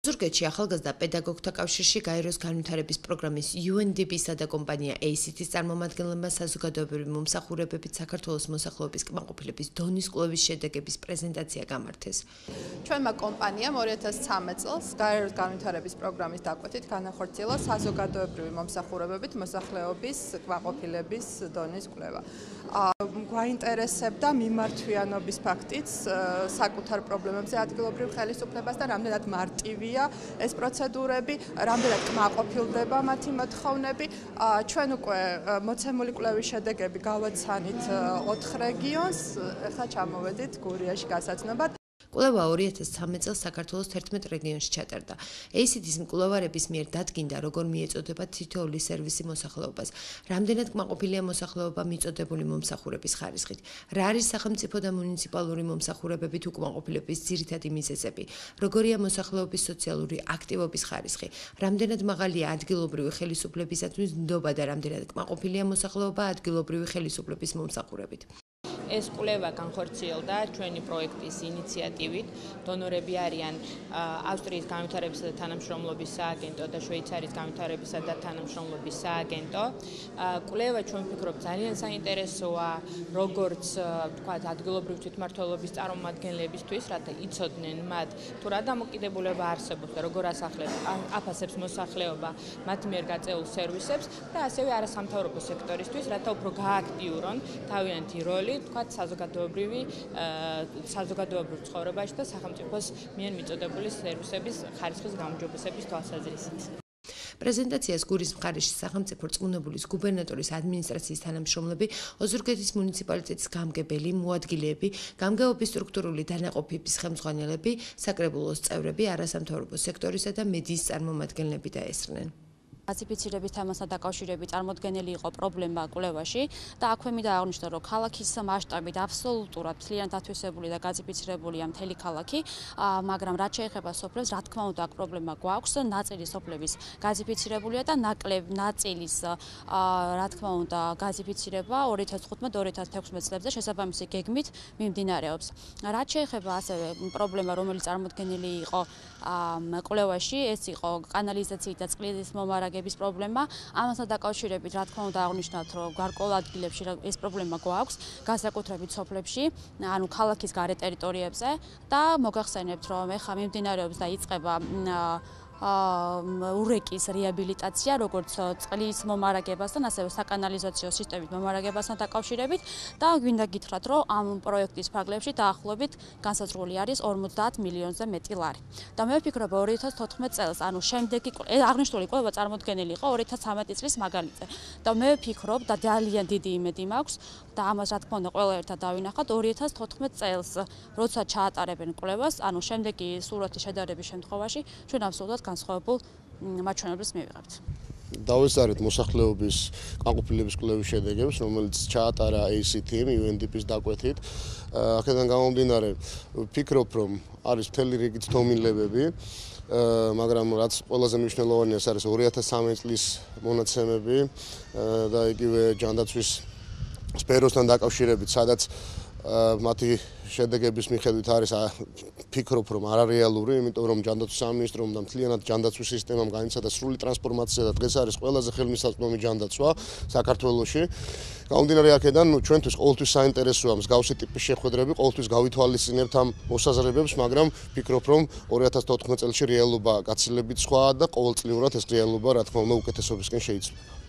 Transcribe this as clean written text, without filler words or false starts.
ზურგეთში ახალგაზრდა პედაგოგთა კავშირში გაეროს განვითარების პროგრამის UNDP-სა და კომპანია ACT-ის წარმომადგენლებმა საზოგადოებრივი მომსახურებებით საქართველოს მოსახლეობის კმაყოფილების დონის კვლევის შედეგების პრეზენტაცია გამართეს. ჩვენმა კომპანიამ 2013 წელს გაეროს განვითარების პროგრამის დაკვეთით განახორციელა საზოგადოებრივი მომსახურებებით მოსახლეობის კმაყოფილების დონის კვლევა. გვაინტერესებდა მიმართვიანობის ფაქტიც საკუთარ პრობლემებზე ადგილობრივ ხელისუფლებას და რამდენად მარტივია ეს პროცედურები, რამდენად კმაყოფილდება მათი მოთხოვნები. ჩვენ უკვე მოცემული კვლევის შედეგები გავაცანით 4 რეგიონს, ახლა ჩამოვედით გურიაში გასაცნობად. კვლევა 2013 წელს საქართველოს 11 რეგიონში ჩატარდა. ACT-ის მკვლევარების მიერ დადგინდა, როგორ მიეწოდება თითოეული სერვისი მოსახლეობას, რამდენად კმაყოფილია მოსახლეობა მიწოდებული მომსახურების ხარისხით, რა არის სახელმწიფო და მუნიციპალური მომსახურებებით უკმაყოფილების ძირითადი მიზეზები, როგორია მოსახლეობის სოციალური აქტივობის ხარისხი, რამდენად მაღალია ადგილობრივი ხელისუფლებისათვის ნდობა და რამდენად კმაყოფილია მოსახლეობა ადგილობრივი ხელისუფლების მომსახურებით. ეს კვლევა განხორციელდა ჩვენი პროექტის ინიციატივით. დონორები არიან ავსტრიის განვითარებისა და თანამშრომლობის სააგენტო და შვეიცარიის განვითარებისა და თანამშრომლობის სააგენტო. კვლევა ჩვენ ვფიქრობ ძალიან საინტერესოა, როგორც თქვათ ადგილობრივი თვითმმართველობის წარმომადგენლებისთვის, რათა იცოდნენ მათ თუ რა დამოკიდებულება არსებობს და როგორ აფასებს მოსახლეობა მათ მიერ გაწეულ სერვისებს და ასევე არასამთავრობო სექტორისთვის, რათა უფრო გააქტიურონ თავიანთი როლი საზოგადოებრივ ცხოვრებაში და სახელმწიფოს მიერ მიწოდებული სერვისების ხარისხის გაუმჯობესების თვალსაზრისით. პრეზენტაციას გურის მხარეში სახელმწიფო რწმუნებულის გუბერნატორის ადმინისტრაციის თანამშრომლები, ოზურგეთის მუნიციპალიტეტის გამგებელი, მოადგილეები, გამგეობის სტრუქტურული დანაყოფების ხელმძღვანელები, საკრებულოს წევრები, არასამთავრობო სექტორისა და მედიის წარმომადგენლები დაესწრნენ. გაზიფიცირების თემასთან დაკავშირებით წარმოდგენილი იყო პრობლემა კვლევაში და აქვე მინდა აღნიშნო, რომ ქალაქის მასშტაბით აბსოლუტურად მთლიანად ათვისებული და გაზიფიცირებულია მთელი ქალაქი, მაგრამ რაც შეეხება სოფლებს, რა თქმა უნდა, აქ პრობლემა გვაქვს, ნაწილი სოფლების გაზიფიცირებულია და ნაწილის რა თქმა უნდა, გაზიფიცირება 2015-2016 წლებზე შესაბამისი გეგმით მიმდინარეობს. რაც შეეხება ასევე პრობლემა, რომელიც წარმოდგენილი იყო კვლევაში, ეს იყო კანალიზაციით და წყლის მომარაგების პრობლემა. ამასთან დაკავშირებით, რა თქმა უნდა, აღნიშნავთ, რომ გარკვეულ ადგილებში ეს პრობლემა გვაქვს, განსაკუთრებით სოფლებში, ანუ ქალაქის გარე ტერიტორიებზე და მოგახსენებთ, რომ ეხლა მიმდინარეობს და იწყება ურეკის რეაბილიტაცია, როგორც წყლის მომარაგებასთან, ასევე საკანალიზაციო სისტემის მომარაგებასთან დაკავშირებით და გვინდა გითხრათ, რომ ამ პროექტის ფარგლებში დაახლოებით განსაზღვრული არის 50 მილიონზე მეტი ლარი. და მე ვფიქრობ 2014 წელს, ანუ შემდეგი აღნიშნული კვლევა წარმოდგენილი იყო 2013 წლის მაგალითზე. და მე ვფიქრობ და ძალიან დიდი იმედი მაქვს და ამას რა თქმა უნდა ყველა ერთად დავინახავთ 2014 წელს, როცა ჩაატარებენ კვლევას, ანუ შემდეგი სურათის შედარების შემთხვევაში ჩვენ აბსოლუტურად განსხვავებულ მაჩვენებლებს მივიღებთ. დავესწარეთ მოსახლეობის კმაყოფილების კვლევის შედეგებს, რომელიც ჩაატარა ACT-მ UNDP-ის დაკვეთით. აქედან გამომდინარე, ვფიქრობ, რომ არის მთელი რიგი ცდომილებები, მაგრამ რაც ყველაზე მნიშვნელოვანია, არის 2013 წლის მონაცემები და იგივე ჯანდაცვის სფეროსთან დაკავშირებით, სადაც მათი შედეგების მიხედვით არის ფიქრობ, რომ არარეალური, იმიტომ რომ ჯანდაცვის სამინისტრომ და მთლიანად ჯანდაცვის სისტემამ განიცადა სრული ტრანსფორმაცია და დღეს არის ყველაზე ხელმისაწვდომი ჯანდაცვა საქართველოში. გამომდინარე აქედან, ჩვენთვის ყოველთვის საინტერესოა მსგავსი ტიპის შეხვედრები, ყოველთვის გავითვალისწინებთ ამ მოსაზრებებს, მაგრამ ფიქრობ, რომ 2014 წელს რეალობა გაცილებით სხვაა და ყოველწლიურად ეს რეალობა, რა თქმა უნდა, უკეთესობისკენ შეიცვალა.